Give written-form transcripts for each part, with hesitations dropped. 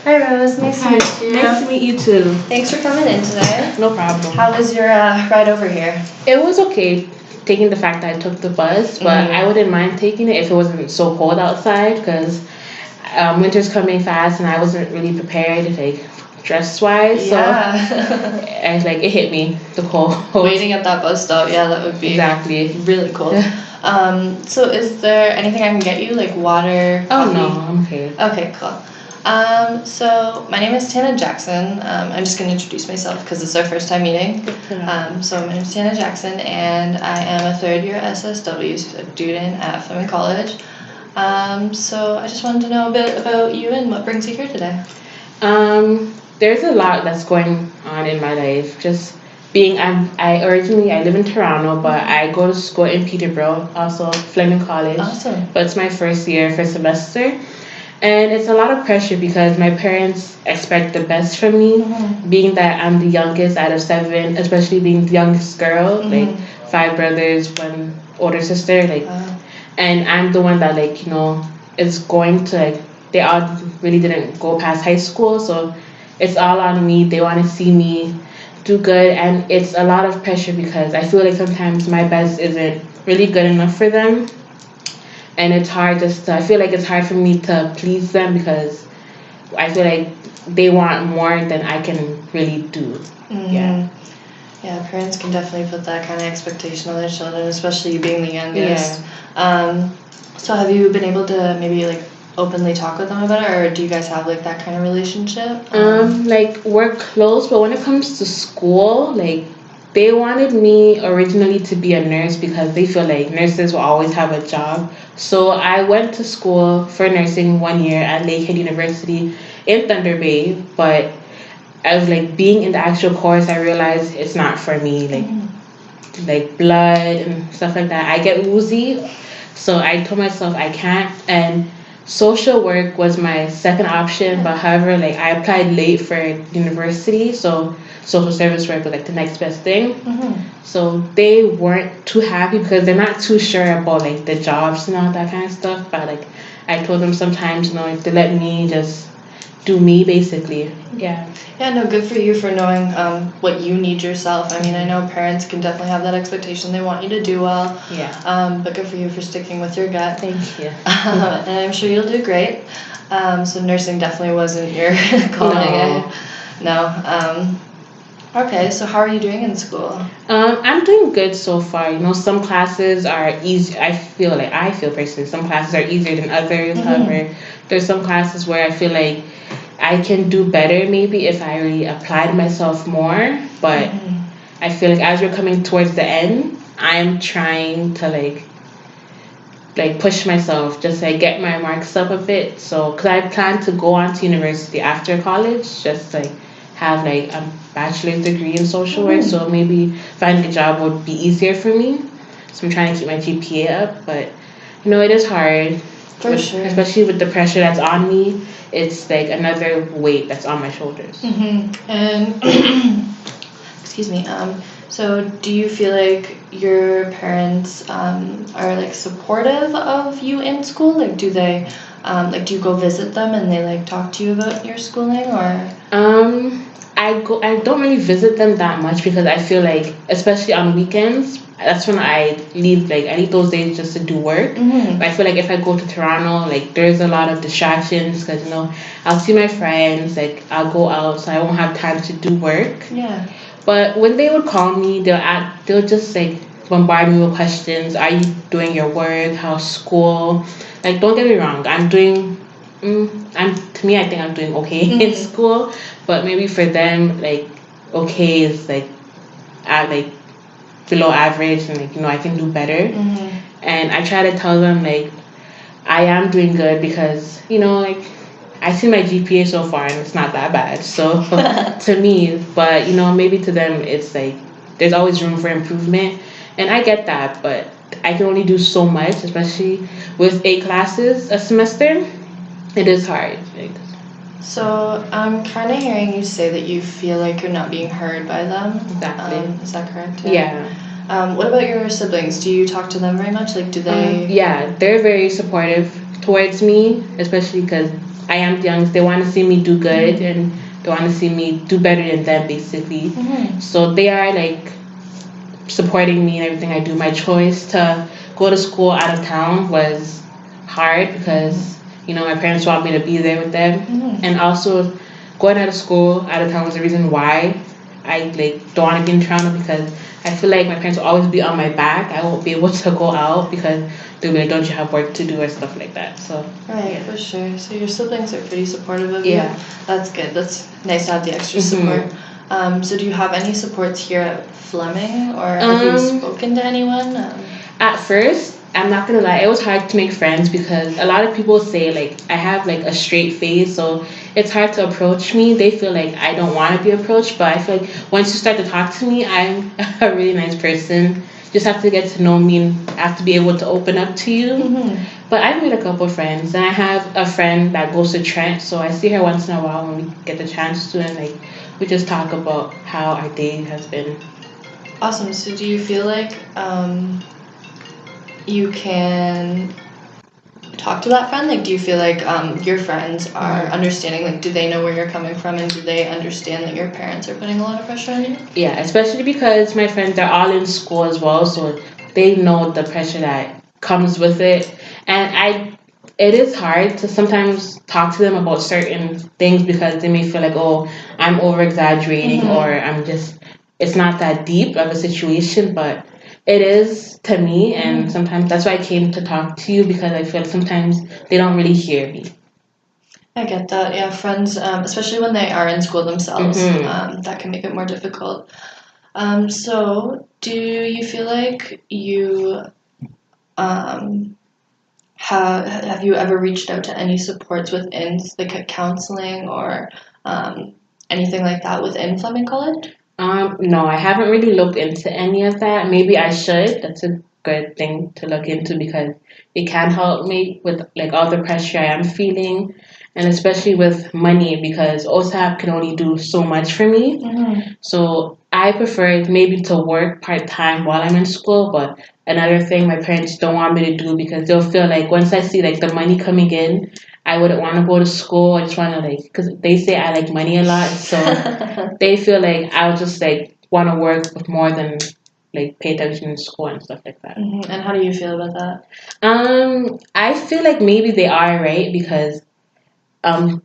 Hi Rose, nice to meet you. Nice to meet you too. Thanks for coming in today. No problem. How was your ride over here? It was okay, taking the fact that I took the bus, but I wouldn't mind taking it if it wasn't so cold outside, because winter's coming fast and I wasn't really prepared, like dress-wise. Yeah. So it hit me, the cold. Waiting at that bus stop, yeah, that would be exactly really cold. So is there anything I can get you, like water, coffee? Oh no, I'm okay. Okay, cool. So my name is Tana Jackson. I'm just going to introduce myself because it's our first time meeting. So my name is Tana Jackson, and I am a third-year SSW student at Fleming College. So I just wanted to know a bit about you and what brings you here today. There's a lot that's going on in my life. Just being, I live in Toronto, but I go to school in Peterborough, also Fleming College. Awesome. But it's my first semester. And it's a lot of pressure because my parents expect the best from me, being that I'm the youngest out of 7, especially being the youngest girl, like 5 brothers, 1 older sister, and I'm the one that is going to they all really didn't go past high school, so it's all on me. They want to see me do good, and it's a lot of pressure because I feel like sometimes my best isn't really good enough for them. And it's hard I feel like it's hard for me to please them because I feel like they want more than I can really do. Yeah, parents can definitely put that kind of expectation on their children, especially you being the youngest. So have you been able to maybe openly talk with them about it, or do you guys have that kind of relationship? We're close, but when it comes to school, they wanted me originally to be a nurse because they feel like nurses will always have a job. So I went to school for nursing 1 year at Lakehead University in Thunder Bay, but I was being in the actual course, I realized it's not for me. Blood and stuff like that, I get woozy. So I told myself I can't, and social work was my second option, but however, I applied late for university, so social service work was the next best thing. So they weren't too happy because they're not too sure about the jobs and all that kind of stuff. But I told them sometimes, if they let me just do me, basically. Yeah, no, good for you for knowing what you need yourself. I mean, I know parents can definitely have that expectation. They want you to do well. But good for you for sticking with your gut. Thank you. And I'm sure you'll do great. So nursing definitely wasn't your calling. No. Okay, so how are you doing in school? I'm doing good so far. Some classes are easy. I feel personally some classes are easier than others. However, there's some classes where I feel like I can do better maybe if I really applied myself more. But I feel like as we're coming towards the end, I'm trying to push myself, just get my marks up a bit. So, because I plan to go on to university after college, just have a bachelor's degree in social work, so maybe finding a job would be easier for me. So I'm trying to keep my GPA up, but it is hard. For sure. Especially with the pressure that's on me, it's another weight that's on my shoulders. And excuse me. So do you feel like your parents are supportive of you in school? Do they do you go visit them and they talk to you about your schooling, or? I don't really visit them that much because I feel especially on weekends, that's when I leave. I leave those days just to do work. But I feel if I go to Toronto, there's a lot of distractions because I'll see my friends, I'll go out, so I won't have time to do work. Yeah. But when they would call me, they'll just bombard me with questions. Are you doing your work? How's school? Don't get me wrong, I'm doing. To me, I think I'm doing okay in school, but maybe for them, okay is at below average, and I can do better. And I try to tell them I am doing good because I see my GPA so far and it's not that bad. So to me, but maybe to them it's there's always room for improvement, and I get that, but I can only do so much, especially with 8 classes a semester. It is hard. So I'm kind of hearing you say that you feel like you're not being heard by them. Exactly. Is that correct? Yeah. What about your siblings? Do you talk to them very much? Do they? Yeah, they're very supportive towards me, especially because I am the youngest. They want to see me do good and they want to see me do better than them, basically. So they are like supporting me in everything I do. My choice to go to school out of town was hard because my parents want me to be there with them, and also going out of school out of town was the reason why I like don't want to be in Toronto, because I feel like my parents will always be on my back. I won't be able to go out because they'll be like, "Don't you have work to do?" or stuff like that. So right, for sure. So your siblings are pretty supportive of you. Yeah. That's good. That's nice to have the extra support. So do you have any supports here at Fleming, or have you spoken to anyone? At first, I'm not gonna lie, it was hard to make friends because a lot of people say like I have like a straight face, so it's hard to approach me. They feel like I don't want to be approached, but I feel like once you start to talk to me, I'm a really nice person. Just have to get to know me and I have to be able to open up to you. But I've made a couple of friends, and I have a friend that goes to Trent, so I see her once in a while when we get the chance to, and like we just talk about how our day has been. Awesome. So do you feel like you can talk to that friend? Like, do you feel like your friends are understanding? Like, do they know where you're coming from, and do they understand that your parents are putting a lot of pressure on you? Yeah, especially because my friends are all in school as well, so they know the pressure that comes with it. And it is hard to sometimes talk to them about certain things because they may feel like, oh, I'm over exaggerating, or it's not that deep of a situation, but it is to me. And sometimes that's why I came to talk to you, because I feel like sometimes they don't really hear me. I get that. Yeah, friends, especially when they are in school themselves, that can make it more difficult. So do you feel like you have you ever reached out to any supports within like counseling or anything like that within Fleming College? No, I haven't really looked into any of that. Maybe I should. That's a good thing to look into because it can help me with like all the pressure I am feeling, and especially with money because OSAP can only do so much for me. So I prefer maybe to work part-time while I'm in school, but another thing my parents don't want me to do because they'll feel like once I see like the money coming in, I wouldn't want to go to school. I just want to like, because they say I like money a lot, so they feel like I'll just like want to work with more than like pay attention in school and stuff like that. And how do you feel about that? I feel like maybe they are right because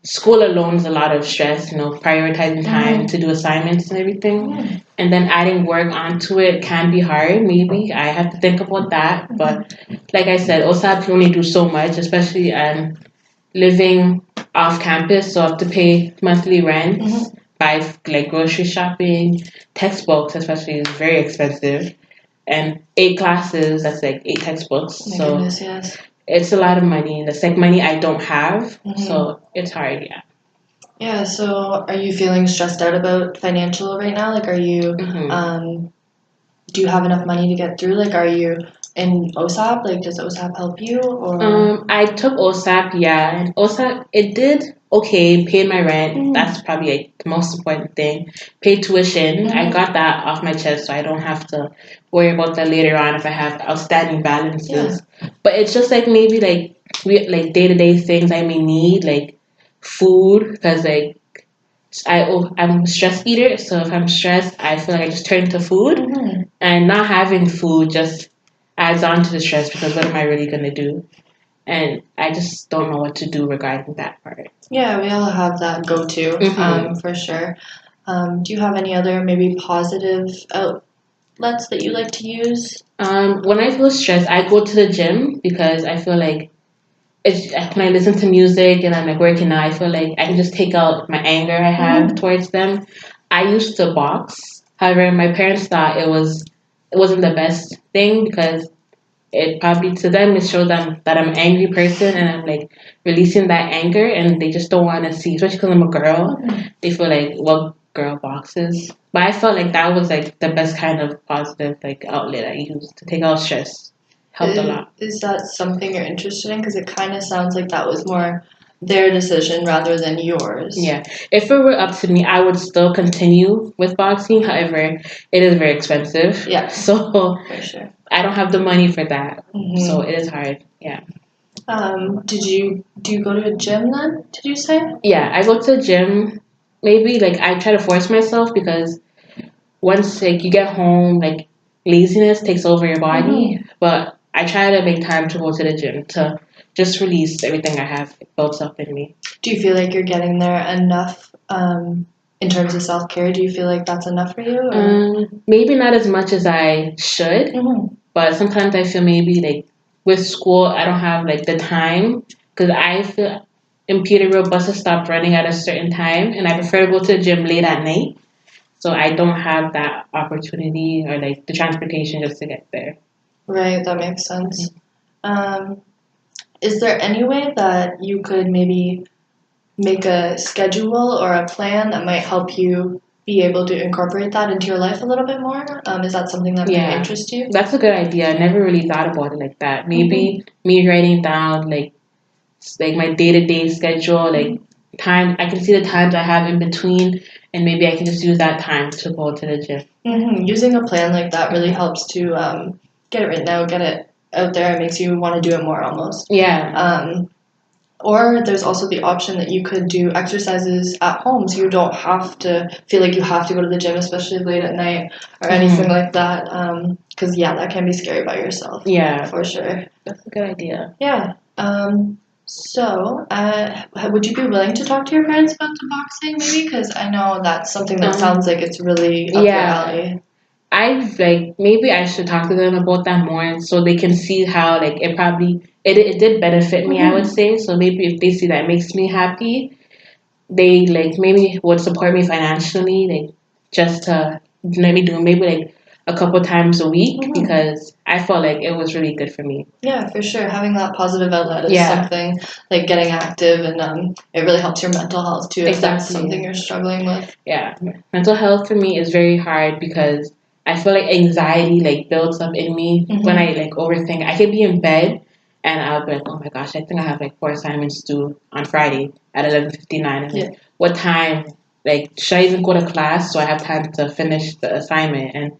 school alone is a lot of stress, prioritizing time to do assignments and everything. And then adding work onto it can be hard, maybe. I have to think about that. But like I said, OSAP can only do so much, especially living off campus, so I have to pay monthly rent, buy like grocery shopping, textbooks especially is very expensive. And 8 classes, that's like 8 textbooks. My so goodness, yes. It's a lot of money. That's like money I don't have, so it's hard, yeah. Yeah, so are you feeling stressed out about financial right now? Like, are you, do you have enough money to get through? Like, are you in OSAP? Like, does OSAP help you? Or I took OSAP, yeah, and OSAP, it did okay, paid my rent. That's probably like the most important thing. Paid tuition. I got that off my chest, so I don't have to worry about that later on if I have outstanding balances. But it's just like maybe like like day-to-day things I may need, like food, because like I'm a stress eater, so if I'm stressed, I feel like I just turn to food, and not having food just adds on to the stress because what am I really gonna do? And I just don't know what to do regarding that part. Yeah, we all have that go-to, for sure. Do you have any other maybe positive outlets that you like to use? When I feel stressed, I go to the gym because I feel like when I listen to music and I'm like working out, I feel like I can just take out my anger I have towards them. I used to box. However, my parents thought it wasn't the best thing because it probably to them it showed them that I'm an angry person and I'm like releasing that anger and they just don't want to see, especially because I'm a girl. They feel like, well, girl boxes. But I felt like that was like the best kind of positive like outlet I used to take out stress. Helped a lot. Is that something you're interested in? Because it kind of sounds like that was more their decision rather than yours. Yeah. If it were up to me, I would still continue with boxing. However, it is very expensive. Yeah. So for sure. I don't have the money for that. So it is hard. Yeah. Do you go to a gym then? Did you say? Yeah, I go to the gym. Maybe like I try to force myself because once like you get home, like laziness takes over your body. But I try to make time to go to the gym to just release everything I have built up in me. Do you feel like you're getting there enough in terms of self care? Do you feel like that's enough for you? Maybe not as much as I should, but sometimes I feel maybe like with school I don't have like the time because I feel in Peterborough buses stop running at a certain time, and I prefer to go to the gym late at night. So I don't have that opportunity or like the transportation just to get there. Right, that makes sense. Is there any way that you could maybe make a schedule or a plan that might help you be able to incorporate that into your life a little bit more? Is that something that might interest you? That's a good idea. I never really thought about it like that. Maybe me writing down like my day-to-day schedule, like time, I can see the times I have in between, and maybe I can just use that time to go to the gym. Using a plan like that really helps to get it written out, get it out there. It makes you want to do it more almost. Or there's also the option that you could do exercises at home, so you don't have to feel like you have to go to the gym, especially late at night or anything like that. Because that can be scary by yourself. Yeah, for sure. That's a good idea. Yeah. So, would you be willing to talk to your parents about the boxing, maybe? Because I know that's something that sounds like it's really up your alley. Maybe I should talk to them about that more so they can see how like it did benefit me, I would say. So maybe if they see that it makes me happy, they like maybe would support me financially, like just to let me do maybe like a couple times a week because I felt like it was really good for me. Yeah, for sure. Having that positive outlet is something like getting active, and it really helps your mental health too if that's something you're struggling with. Yeah, mental health for me is very hard because I feel like anxiety like builds up in me when I like overthink. I could be in bed and I'll be like, oh my gosh, I think I have like 4 assignments due on Friday at 11:59. Like, what time? Like, should I even go to class so I have time to finish the assignment? And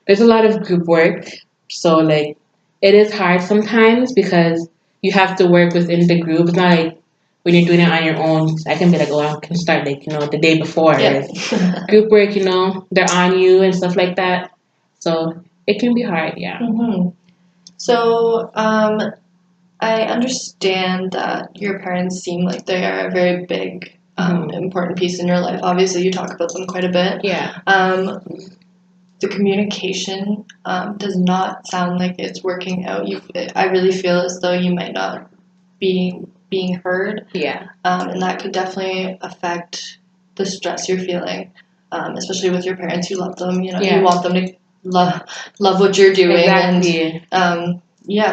there's a lot of group work, so like it is hard sometimes because you have to work within the group. It's not like when you're doing it on your own. I can be like, oh, I can start like the day before. Group work, they're on you and stuff like that. So it can be hard, yeah. So I understand that your parents seem like they are a very big, important piece in your life. Obviously, you talk about them quite a bit. Yeah. The communication does not sound like it's working out. I really feel as though you might not be being heard. Yeah. And that could definitely affect the stress you're feeling, especially with your parents. You love them. You want them to love what you're doing and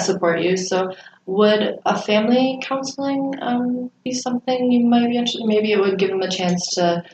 support you. So would a family counseling be something you might be interested in? Maybe it would give them a chance to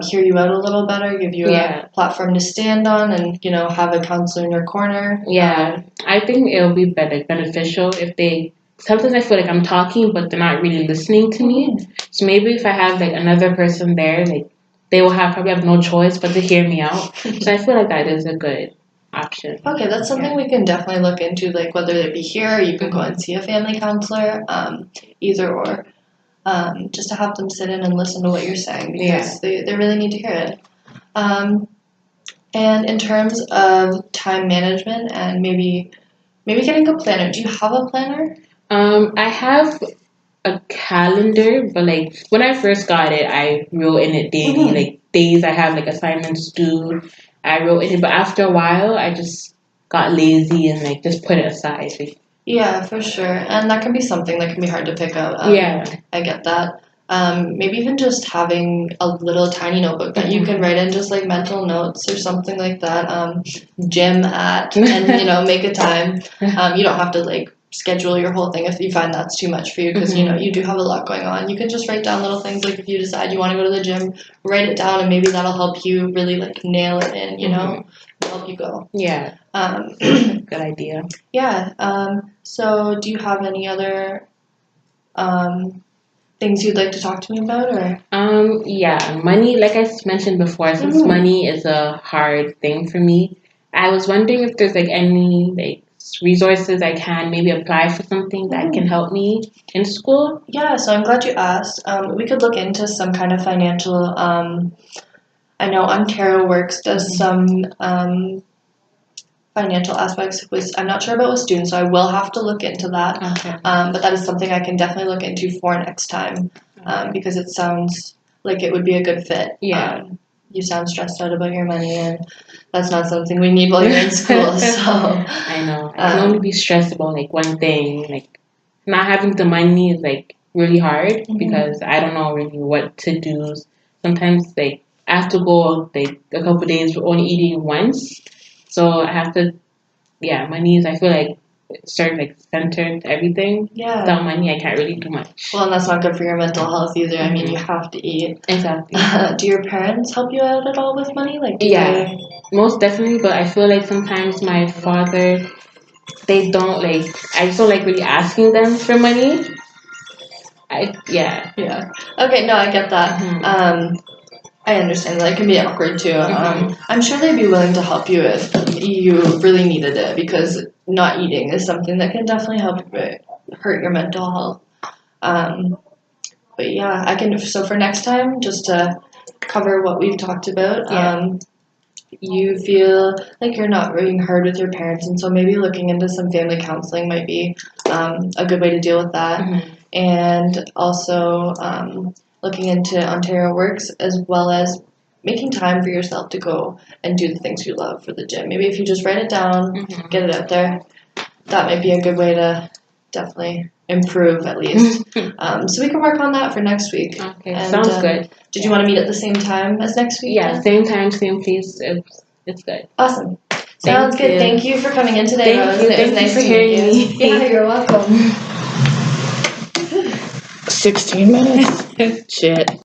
hear you out a little better, give you a platform to stand on, and have a counselor in your corner. I think it'll be beneficial if they. Sometimes I feel like I'm talking, but they're not really listening to me. So maybe if I have like another person there, like they will probably have no choice but to hear me out. So I feel like that is a good option. Okay, that's something we can definitely look into, like whether they be here or you can go and see a family counselor, either or. Just to have them sit in and listen to what you're saying because they really need to hear it. And in terms of time management and maybe getting a planner, do you have a planner? I have a calendar, but like when I first got it, I wrote in it daily, like days I have like assignments due. I wrote in it, but after a while, I just got lazy and like just put it aside. Yeah, for sure. And that can be something that can be hard to pick up. I get that. Maybe even just having a little tiny notebook that you can write in just like mental notes or something like that. Gym at, and make a time. You don't have to like schedule your whole thing if you find that's too much for you because you do have a lot going on. You can just write down little things like if you decide you want to go to the gym, write it down and maybe that'll help you really like nail it in, help you go. Yeah. Good idea. Yeah. So do you have any other things you'd like to talk to me about or? Yeah, money, like I mentioned before, since money is a hard thing for me, I was wondering if there's like any like resources I can maybe apply for something that can help me in school? Yeah, so I'm glad you asked. We could look into some kind of financial. I know Ontario Works does some financial aspects with. I'm not sure about with students, so I will have to look into that. Okay. But that is something I can definitely look into for next time, because it sounds like it would be a good fit. Yeah. You sound stressed out about your money, and that's not something we need while you're in school. So I know. I can only be stressed about like one thing. Like not having the money is like really hard because I don't know really what to do. Sometimes like I have to go like a couple of days only eating once. So I have to money is I feel like sort of like centered everything. Yeah. Without money I can't really do much. Well, and that's not good for your mental health either. I mean, you have to eat. Exactly. Do your parents help you out at all with money? Like, most definitely. But I feel like sometimes my father, they don't like. I just don't like really asking them for money. Yeah. Okay. No, I get that. I understand that it can be awkward too. I'm sure they'd be willing to help you if you really needed it, because not eating is something that can definitely help hurt your mental health. But yeah, I can. So for next time, just to cover what we've talked about, you feel like you're not being heard with your parents, and so maybe looking into some family counseling might be a good way to deal with that. And also looking into Ontario Works, as well as making time for yourself to go and do the things you love for the gym. Maybe if you just write it down, get it out there, that might be a good way to definitely improve at least. So we can work on that for next week. Okay, and, sounds good. Did you want to meet at the same time as next week? Yeah, same time, same place. It's good. Awesome. Sounds good. Thank you for coming in today, Rose. It was nice to meet you. Yeah, you're welcome. 16 minutes. Shit.